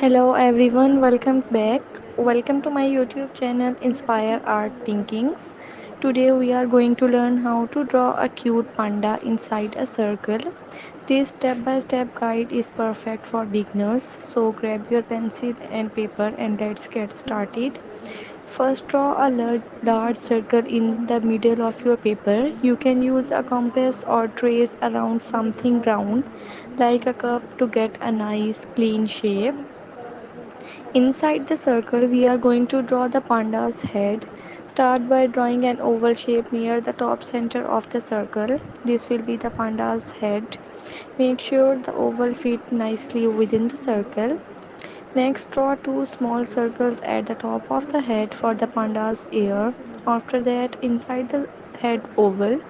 Hello everyone, welcome back. Welcome to my YouTube channel Inspire Art Thinkings. Today we are going to learn how to draw a cute panda inside a circle. This step-by-step guide is perfect for beginners. So grab your pencil and paper and let's get started. First, draw a large circle in the middle of your paper. You can use a compass or trace around something round like a cup to get a nice clean shape. Inside the circle, we are going to draw the panda's head. Start by drawing an oval shape near the top center of the circle. This will be the panda's head. Make sure the oval fit nicely within the circle. Next, draw two small circles at the top of the head for the panda's ear. After that, inside the head oval,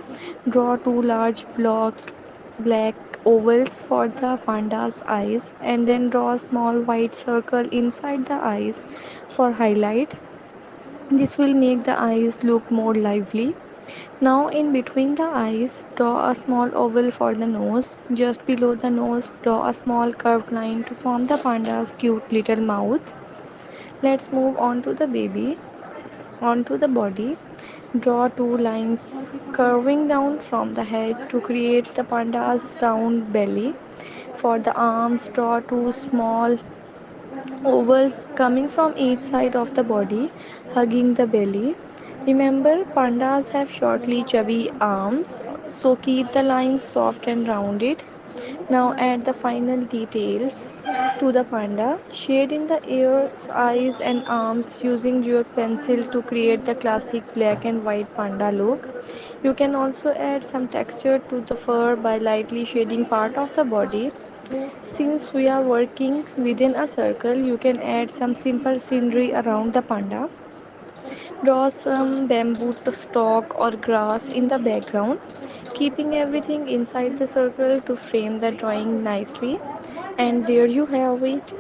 draw two large black ovals for the panda's eyes and then draw a small white circle inside the eyes for highlight. This will make the eyes look more lively. Now, in between the eyes, draw a small oval for the nose. Just below the nose, draw a small curved line to form the panda's cute little mouth. Let's move on to the baby. Onto the body, draw two lines curving down from the head to create the panda's round belly. For the arms, draw two small ovals coming from each side of the body, hugging the belly. Remember, pandas have shortly chubby arms, so keep the lines soft and rounded. Now add the final details to the panda. Shade in the ears, eyes and arms using your pencil to create the classic black and white panda look. You can also add some texture to the fur by lightly shading part of the body. Since we are working within a circle, you can add some simple scenery around the panda. Draw some bamboo stalk or grass in the background, keeping everything inside the circle to frame the drawing nicely. And there you have it.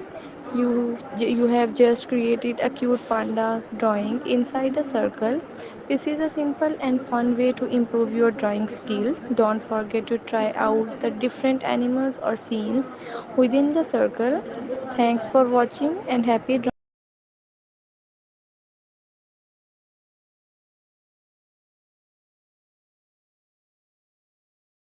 You have just created a cute panda drawing inside a circle. This is a simple and fun way to improve your drawing skill. Don't forget to try out the different animals or scenes within the circle. Thanks for watching and happy drawing.